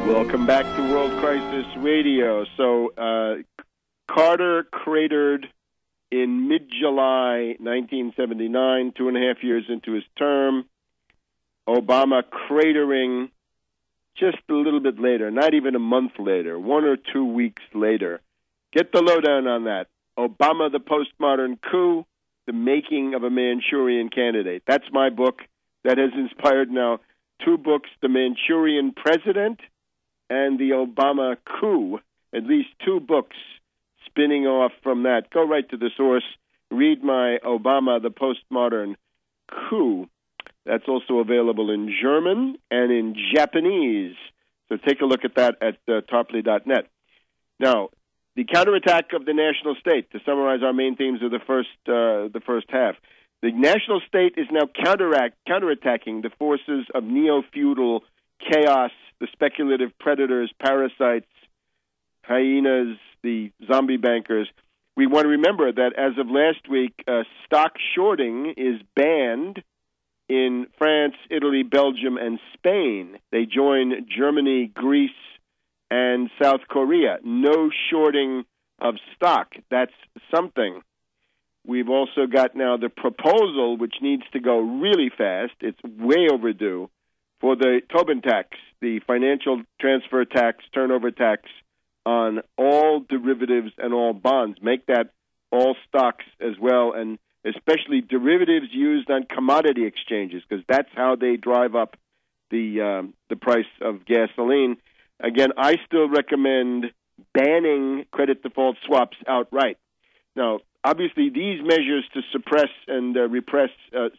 Welcome back to World Crisis Radio. So, Carter cratered in mid-July 1979, 2.5 years into his term. Obama cratering just a little bit later, not even a month later, 1 or 2 weeks later. Get the lowdown on that. Obama, the Postmodern Coup, the Making of a Manchurian Candidate. That's my book that has inspired now 2 books, The Manchurian President and The Obama Coup, at least 2 books spinning off from that. Go right to the source. Read my Obama, the Postmodern Coup. That's also available in German and in Japanese. So take a look at that at tarpley.net. Now, the counterattack of the national state, to summarize our main themes of the first half. The national state is now counterattacking the forces of neo-feudal chaos, the speculative predators, parasites, hyenas, the zombie bankers. We want to remember that as of last week, stock shorting is banned in France, Italy, Belgium, and Spain. They join Germany, Greece, and South Korea. No shorting of stock. That's something. We've also got now the proposal, which needs to go really fast. It's way overdue, for the Tobin tax, the financial transfer tax, turnover tax on all derivatives and all bonds. Make that all stocks as well, and especially derivatives used on commodity exchanges, because that's how they drive up the price of gasoline. Again, I still recommend banning credit default swaps outright. Now, obviously, these measures to suppress and repress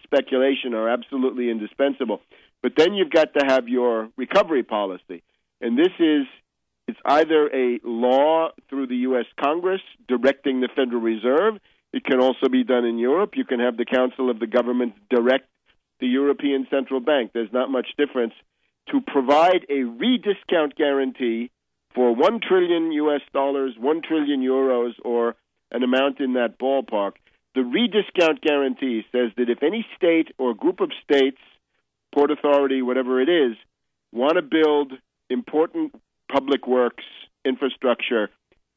speculation are absolutely indispensable. But then you've got to have your recovery policy. And it's either a law through the U.S. Congress directing the Federal Reserve. It can also be done in Europe. You can have the Council of the Governments direct the European Central Bank. There's not much difference to provide a rediscount guarantee for $1 trillion US, 1 trillion euros, or an amount in that ballpark. The rediscount guarantee says that if any state or group of states, Port Authority, whatever it is, want to build important public works, infrastructure,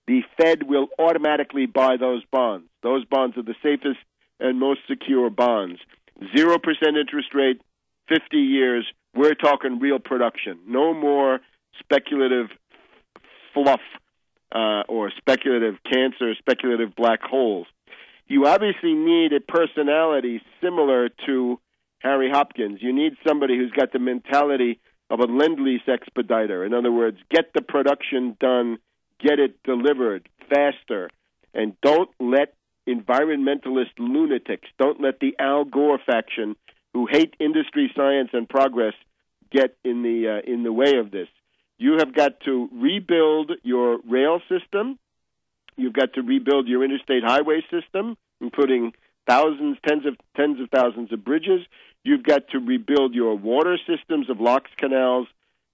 the Fed will automatically buy those bonds. Those bonds are the safest and most secure bonds. 0% interest rate, 50 years. We're talking real production. No more speculative fluff or speculative cancer, speculative black holes. You obviously need a personality similar to Harry Hopkins. You need somebody who's got the mentality of a Lend-Lease expediter. In other words, get the production done, get it delivered faster, and don't let environmentalist lunatics, don't let the Al Gore faction who hate industry, science, and progress get in the way of this. You have got to rebuild your rail system. You've got to rebuild your interstate highway system, including thousands, tens of thousands of bridges. You've got to rebuild your water systems of locks, canals,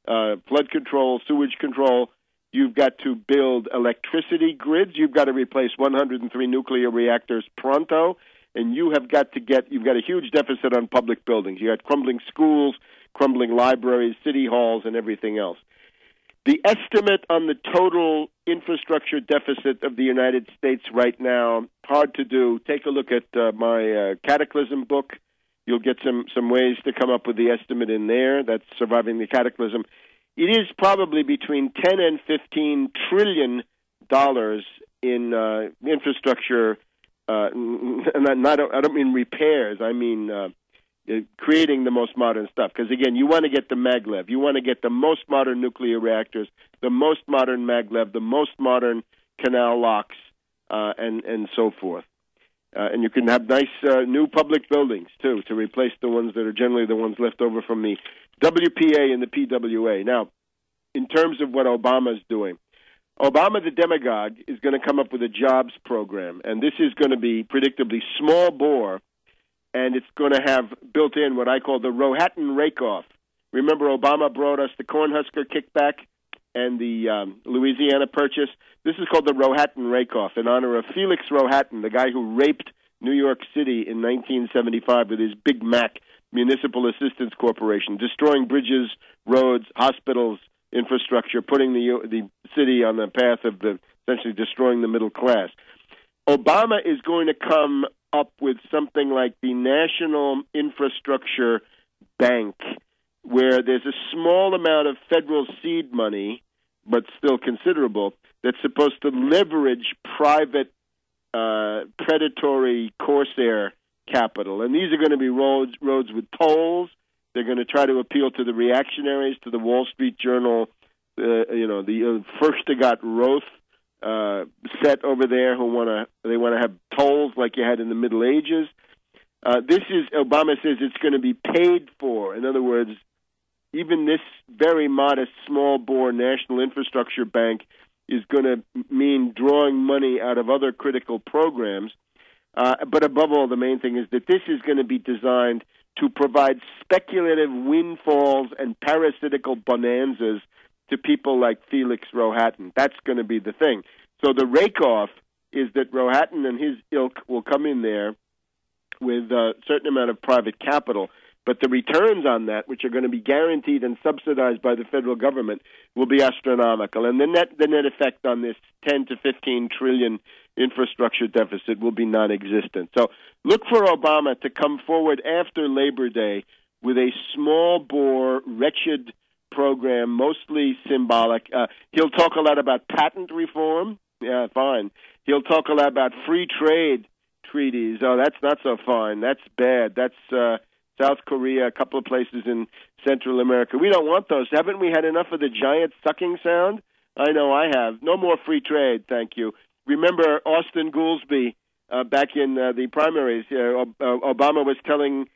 flood control, sewage control. You've got to build electricity grids. You've got to replace 103 nuclear reactors pronto. And you've got a huge deficit on public buildings. You got crumbling schools, crumbling libraries, city halls, and everything else. The estimate on the total infrastructure deficit of the United States right now, hard to do. Take a look at my Cataclysm book. You'll get some ways to come up with the estimate in there. That's Surviving the Cataclysm. It is probably between $10 and $15 trillion in infrastructure. I don't mean repairs. I mean creating the most modern stuff. Because, again, you want to get the maglev. You want to get the most modern nuclear reactors, the most modern maglev, the most modern canal locks, and so forth. And you can have nice new public buildings, too, to replace the ones that are generally the ones left over from the WPA and the PWA. Now, in terms of what Obama's doing, Obama, the demagogue, is going to come up with a jobs program, and this is going to be predictably small bore, and it's going to have built in what I call the Rohatyn rake-off. Remember, Obama brought us the Cornhusker kickback and the Louisiana Purchase. This is called the Rohatyn rake-off in honor of Felix Rohatyn, the guy who raped New York City in 1975 with his Big Mac Municipal Assistance Corporation, destroying bridges, roads, hospitals, infrastructure, putting the city on the path of essentially destroying the middle class. Obama is going to come up with something like the National Infrastructure Bank, where there's a small amount of federal seed money, but still considerable, that's supposed to leverage private predatory corsair capital. And these are going to be roads with tolls. They're going to try to appeal to the reactionaries, to the Wall Street Journal, the Furstengot Roth set over there who want to have tolls like you had in the Middle Ages. Obama says it's going to be paid for. In other words, even this very modest, small-bore national infrastructure bank is going to mean drawing money out of other critical programs. But above all, the main thing is that this is going to be designed to provide speculative windfalls and parasitical bonanzas to people like Felix Rohatyn. That's going to be the thing. So the rake-off is that Rohatyn and his ilk will come in there with a certain amount of private capital, but the returns on that, which are going to be guaranteed and subsidized by the federal government, will be astronomical. And the net effect on this 10 to 15 trillion infrastructure deficit will be non-existent. So look for Obama to come forward after Labor Day with a small-bore, wretched program, mostly symbolic. He'll talk a lot about patent reform. Yeah, fine. He'll talk a lot about free trade treaties. Oh, that's not so fine. That's bad. That's South Korea, a couple of places in Central America. We don't want those. Haven't we had enough of the giant sucking sound? I know I have. No more free trade, thank you. Remember Austin Goolsbee back in the primaries. Obama was telling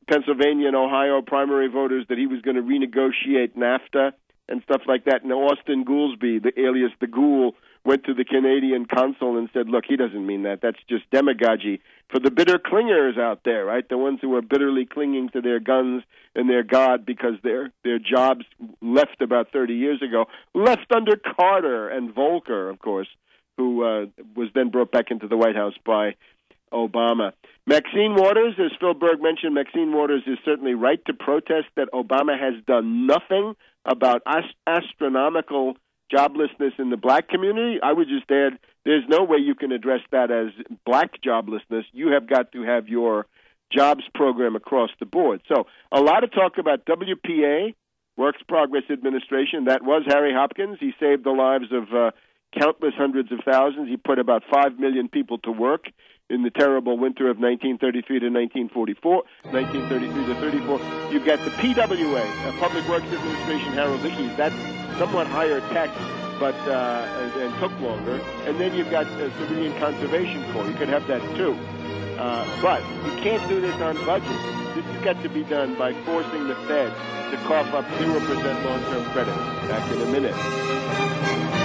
Pennsylvania and Ohio primary voters that he was going to renegotiate NAFTA and stuff like that. And Austin Goolsbee, the alias the Ghoul, went to the Canadian consul and said, look, he doesn't mean that. That's just demagogy for the bitter clingers out there, right? The ones who are bitterly clinging to their guns and their God because their jobs left about 30 years ago, left under Carter and Volcker, of course, who was then brought back into the White House by Obama. Maxine Waters, as Phil Berg mentioned, Maxine Waters is certainly right to protest that Obama has done nothing about astronomical joblessness in the black community. I would just add, there's no way you can address that as black joblessness. You have got to have your jobs program across the board. So a lot of talk about WPA, Works Progress Administration. That was Harry Hopkins. He saved the lives of countless hundreds of thousands. He put about 5 million people to work in the terrible winter of 1933 to 1944, 1933 to 34. You've got the PWA, Public Works Administration, Harold Ickes. That's somewhat higher tech, but and took longer. And then you've got Civilian Conservation Corps. You could have that too. But you can't do this on budget. This has got to be done by forcing the Fed to cough up 0% long-term credit. Back in a minute.